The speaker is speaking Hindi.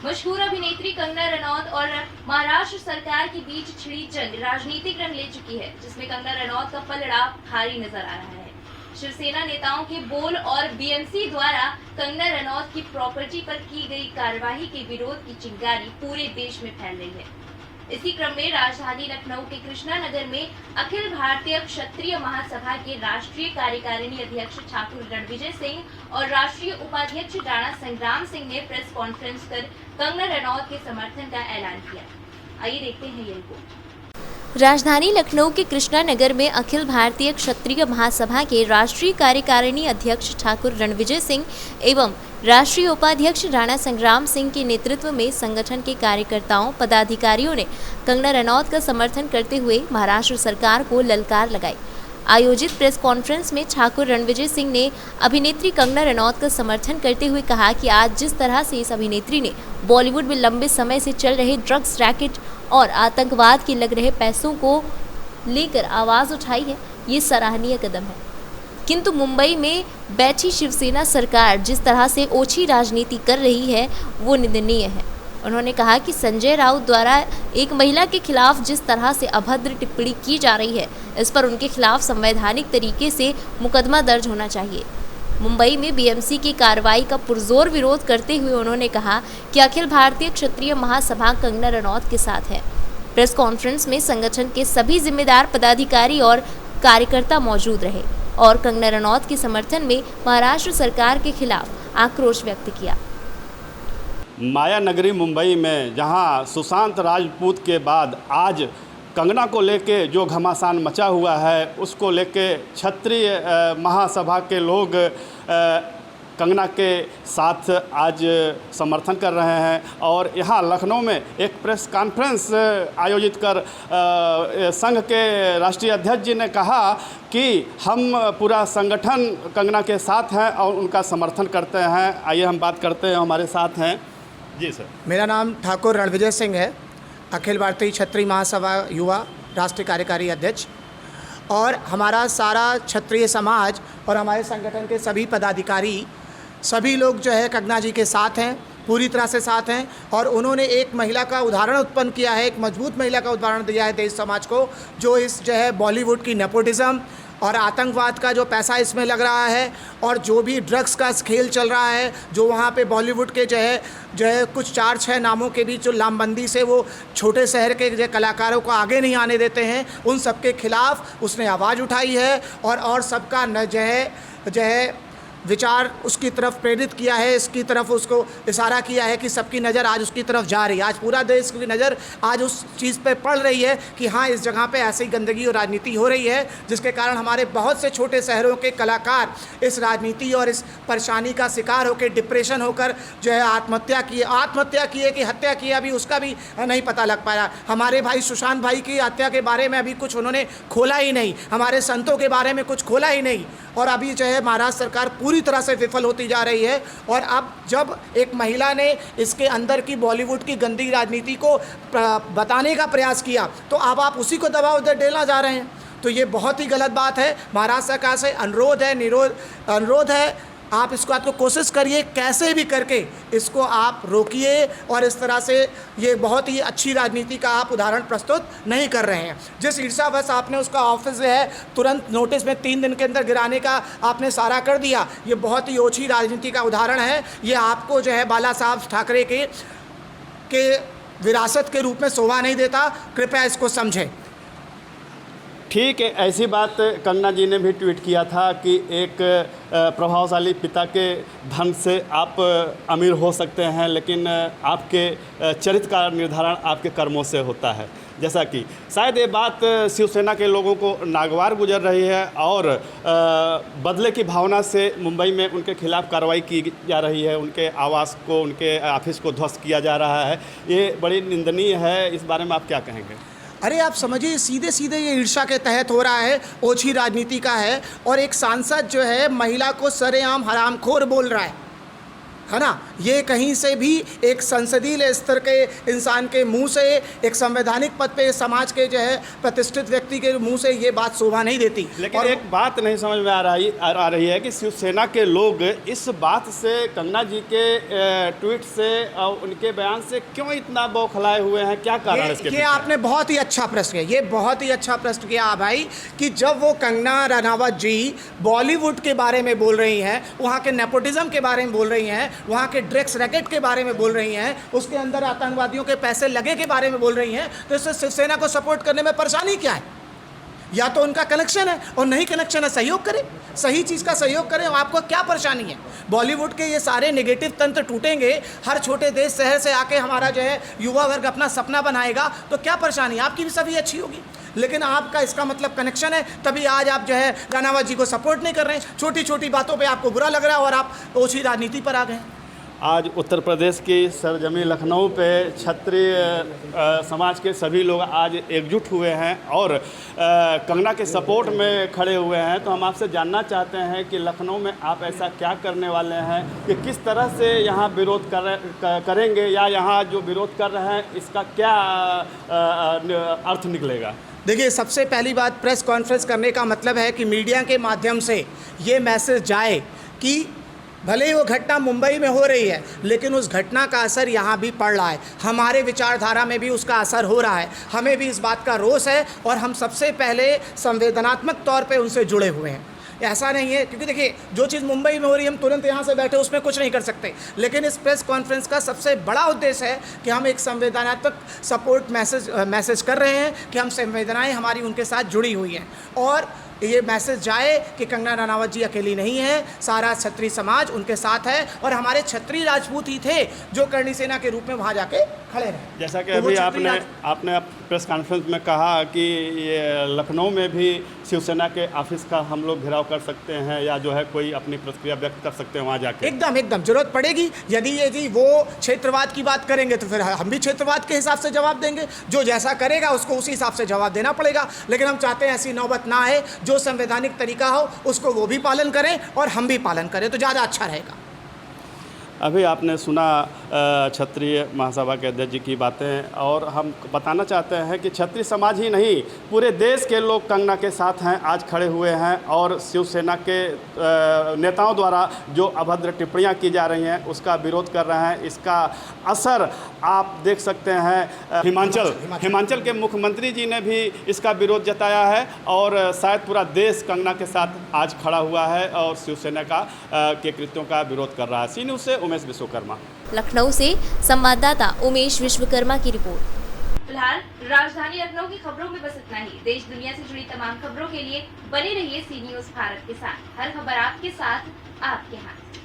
मशहूर अभिनेत्री कंगना रनौत और महाराष्ट्र सरकार के बीच छिड़ी जंग राजनीतिक रंग ले चुकी है, जिसमें कंगना रनौत का पलड़ा भारी नजर आ रहा है। शिवसेना नेताओं के बोल और बीएमसी द्वारा कंगना रनौत की प्रॉपर्टी पर की गई कार्यवाही के विरोध की चिंगारी पूरे देश में फैल रही है। इसी क्रम में राजधानी लखनऊ के कृष्णा नगर में अखिल भारतीय क्षत्रिय महासभा के राष्ट्रीय कार्यकारिणी अध्यक्ष ठाकुर रणविजय सिंह और राष्ट्रीय उपाध्यक्ष राणा संग्राम सिंह ने प्रेस कॉन्फ्रेंस कर कंगना रनौत के समर्थन का ऐलान किया। आइए देखते हैं ये रिपोर्ट। राजधानी लखनऊ के कृष्णा नगर में अखिल भारतीय क्षत्रिय महासभा के राष्ट्रीय कार्यकारिणी अध्यक्ष ठाकुर रणविजय सिंह एवं राष्ट्रीय उपाध्यक्ष राणा संग्राम सिंह के नेतृत्व में संगठन के कार्यकर्ताओं पदाधिकारियों ने कंगना रनौत का समर्थन करते हुए महाराष्ट्र सरकार को ललकार लगाई। आयोजित प्रेस कॉन्फ्रेंस में ठाकुर रणविजय सिंह ने अभिनेत्री कंगना रनौत का समर्थन करते हुए कहा कि आज जिस तरह से इस अभिनेत्री ने बॉलीवुड में लंबे समय से चल रहे ड्रग्स रैकेट और आतंकवाद के लग रहे पैसों को लेकर आवाज़ उठाई है, ये सराहनीय कदम है। किंतु मुंबई में बैठी शिवसेना सरकार जिस तरह से ओछी राजनीति कर रही है वो निंदनीय है। उन्होंने कहा कि संजय राउत द्वारा एक महिला के खिलाफ जिस तरह से अभद्र टिप्पणी की जा रही है, इस पर उनके खिलाफ संवैधानिक तरीके से मुकदमा दर्ज होना चाहिए। मुंबई में बीएमसी की कार्रवाई का पुरजोर विरोध करते हुए उन्होंने कहा कि अखिल भारतीय क्षत्रिय महासभा कंगना रनौत के साथ है। प्रेस कॉन्फ्रेंस में संगठन के सभी जिम्मेदार पदाधिकारी और कार्यकर्ता मौजूद रहे और कंगना रनौत के समर्थन में महाराष्ट्र सरकार के खिलाफ आक्रोश व्यक्त किया। माया नगरी मुंबई में जहां सुशांत राजपूत के बाद आज कंगना को लेके जो घमासान मचा हुआ है, उसको लेके क्षत्रिय महासभा के लोग कंगना के साथ आज समर्थन कर रहे हैं और यहाँ लखनऊ में एक प्रेस कॉन्फ्रेंस आयोजित कर संघ के राष्ट्रीय अध्यक्ष जी ने कहा कि हम पूरा संगठन कंगना के साथ हैं और उनका समर्थन करते हैं। आइए हम बात करते हैं, हमारे साथ हैं जी सर। मेरा नाम ठाकुर रणविजय सिंह है, अखिल भारतीय क्षत्रिय महासभा युवा राष्ट्रीय कार्यकारी अध्यक्ष, और हमारा सारा क्षत्रिय समाज और हमारे संगठन के सभी पदाधिकारी सभी लोग जो है कंगना जी के साथ हैं, पूरी तरह से साथ हैं। और उन्होंने एक महिला का उदाहरण उत्पन्न किया है, एक मजबूत महिला का उदाहरण दिया है देश समाज को, जो इस जो है बॉलीवुड की नेपोटिज्म और आतंकवाद का जो पैसा इसमें लग रहा है और जो भी ड्रग्स का खेल चल रहा है, जो वहाँ पे बॉलीवुड के जो है कुछ 4-6 नामों के बीच जो लामबंदी से वो छोटे शहर के जो कलाकारों को आगे नहीं आने देते हैं, उन सब के खिलाफ उसने आवाज़ उठाई है और सबका न जो है विचार उसकी तरफ प्रेरित किया है, इसकी तरफ उसको इशारा किया है कि सबकी नज़र आज उसकी तरफ जा रही है। आज पूरा देश की नज़र आज उस चीज़ पे पड़ रही है कि हाँ, इस जगह पे ऐसी गंदगी और राजनीति हो रही है, जिसके कारण हमारे बहुत से छोटे शहरों के कलाकार इस राजनीति और इस परेशानी का शिकार होकर डिप्रेशन होकर जो है आत्महत्या की है कि हत्या की है, अभी उसका भी नहीं पता लग पाया। हमारे भाई सुशांत भाई की हत्या के बारे में अभी कुछ उन्होंने खोला ही नहीं, हमारे संतों के बारे में कुछ खोला ही नहीं, और अभी जो है महाराष्ट्र सरकार पूरी तरह से विफल होती जा रही है। और अब जब एक महिला ने इसके अंदर की बॉलीवुड की गंदी राजनीति को बताने का प्रयास किया, तो अब आप उसी को दबाव देना जा रहे हैं, तो ये बहुत ही गलत बात है। महाराष्ट्र सरकार से अनुरोध है, आप इसको आपको कोशिश करिए, कैसे भी करके इसको आप रोकिए, और इस तरह से ये बहुत ही अच्छी राजनीति का आप उदाहरण प्रस्तुत नहीं कर रहे हैं। जिस ईर्ष्यावश आपने उसका ऑफिस जो है तुरंत नोटिस में 3 दिन के अंदर गिराने का आपने सारा कर दिया, ये बहुत ही ओछी राजनीति का उदाहरण है। ये आपको जो है बाला साहब ठाकरे के विरासत के रूप में शोभा नहीं देता, कृपया इसको समझें। ठीक है, ऐसी बात कंगना जी ने भी ट्वीट किया था कि एक प्रभावशाली पिता के धन से आप अमीर हो सकते हैं, लेकिन आपके चरित्र का निर्धारण आपके कर्मों से होता है। जैसा कि शायद ये बात शिवसेना के लोगों को नागवार गुजर रही है और बदले की भावना से मुंबई में उनके खिलाफ कार्रवाई की जा रही है, उनके आवास को, उनके ऑफिस को ध्वस्त किया जा रहा है। ये बड़ी निंदनीय है, इस बारे में आप क्या कहेंगे? अरे आप समझिए, सीधे सीधे ये ईर्ष्या के तहत हो रहा है, ओछी राजनीति का है, और एक सांसद जो है महिला को सरेआम हरामखोर बोल रहा है ना। ये कहीं से भी एक संसदीय स्तर के इंसान के मुंह से, एक संवैधानिक पद पे समाज के जो है प्रतिष्ठित व्यक्ति के मुंह से ये बात शोभा नहीं देती। लेकिन और एक बात नहीं समझ में आ रही है कि शिवसेना के लोग इस बात से, कंगना जी के ट्वीट से और उनके बयान से क्यों इतना बौखलाए हुए हैं? क्या कारण है इसके ये पीछे? आपने बहुत ही अच्छा प्रश्न किया, ये बहुत ही अच्छा प्रश्न किया भाई, कि जब वो कंगना रनावत जी बॉलीवुड के बारे में बोल रही हैं, वहाँ के नेपोटिज्म के बारे में बोल रही हैं, वहाँ के ड्रग्स रैकेट के बारे में बोल रही हैं, उसके अंदर आतंकवादियों के पैसे लगे के बारे में बोल रही हैं, तो इससे शिवसेना को सपोर्ट करने में परेशानी क्या है? या तो उनका कनेक्शन है, और नहीं कनेक्शन है सहयोग करें, सही चीज़ का सहयोग करें। आपको क्या परेशानी है? बॉलीवुड के ये सारे नेगेटिव तंत्र टूटेंगे, हर छोटे देश शहर से आके हमारा जो है युवा वर्ग अपना सपना बनाएगा, तो क्या परेशानी? आपकी भी सभी अच्छी होगी। लेकिन आपका इसका मतलब कनेक्शन है, तभी आज आप जो है रनावत जी को सपोर्ट नहीं कर रहे हैं। छोटी छोटी बातों पे आपको बुरा लग रहा है और आप ओछी राजनीति पर आ गए। आज उत्तर प्रदेश की सरजमी लखनऊ पे क्षत्रिय समाज के सभी लोग आज एकजुट हुए हैं और कंगना के सपोर्ट में खड़े हुए हैं। तो हम आपसे जानना चाहते हैं कि लखनऊ में आप ऐसा क्या करने वाले हैं कि किस तरह से यहाँ विरोध करेंगे, या यहाँ जो विरोध कर रहे हैं इसका क्या अर्थ निकलेगा? देखिए, सबसे पहली बात, प्रेस कॉन्फ्रेंस करने का मतलब है कि मीडिया के माध्यम से ये मैसेज जाए कि भले ही वो घटना मुंबई में हो रही है, लेकिन उस घटना का असर यहाँ भी पड़ रहा है, हमारे विचारधारा में भी उसका असर हो रहा है। हमें भी इस बात का रोष है और हम सबसे पहले संवेदनात्मक तौर पे उनसे जुड़े हुए हैं। ऐसा नहीं है, क्योंकि देखिए जो चीज़ मुंबई में हो रही है हम तुरंत यहाँ से बैठे उसमें कुछ नहीं कर सकते, लेकिन इस प्रेस कॉन्फ्रेंस का सबसे बड़ा उद्देश्य है कि हम एक संवेदनात्मक सपोर्ट मैसेज कर रहे हैं कि हम संवेदनाएँ हमारी उनके साथ जुड़ी हुई हैं, और ये मैसेज जाए कि कंगना रनावत जी अकेली नहीं है, सारा क्षत्रिय समाज उनके साथ है, और हमारे क्षत्रिय राजपूत ही थे जो करणी सेना के रूप में वहाँ जाके खड़े रहे। जैसा कि तो अभी आपने प्रेस कॉन्फ्रेंस में कहा कि ये लखनऊ में भी शिवसेना के ऑफिस का हम लोग घेराव कर सकते हैं, या जो है कोई अपनी प्रतिक्रिया व्यक्त कर सकते हैं वहाँ जाके। एकदम जरूरत पड़ेगी। यदि वो क्षेत्रवाद की बात करेंगे तो फिर हम भी क्षेत्रवाद के हिसाब से जवाब देंगे, जो जैसा करेगा उसको उसी हिसाब से जवाब देना पड़ेगा। लेकिन हम चाहते हैं ऐसी नौबत ना आए, जो संवैधानिक तरीका हो उसको वो भी पालन करें और हम भी पालन करें, तो ज़्यादा अच्छा रहेगा। अभी आपने सुना क्षत्रिय महासभा के अध्यक्ष जी की बातें, और हम बताना चाहते हैं कि क्षत्रिय समाज ही नहीं, पूरे देश के लोग कंगना के साथ हैं, आज खड़े हुए हैं, और शिवसेना के नेताओं द्वारा जो अभद्र टिप्पणियां की जा रही हैं उसका विरोध कर रहे हैं। इसका असर आप देख सकते हैं। हिमाचल के मुख्यमंत्री जी ने भी इसका विरोध जताया है, और शायद पूरा देश कंगना के साथ आज खड़ा हुआ है और शिवसेना के कृत्यों का विरोध कर रहा है। सी न्यूज़ से उमेश विश्वकर्मा, लखनऊ से संवाददाता उमेश विश्वकर्मा की रिपोर्ट। फिलहाल राजधानी लखनऊ की खबरों में बस इतना ही। देश दुनिया से जुड़ी तमाम खबरों के लिए बने रहिए सी न्यूज़ भारत के साथ। हर खबर आपके साथ, आपके हाथ।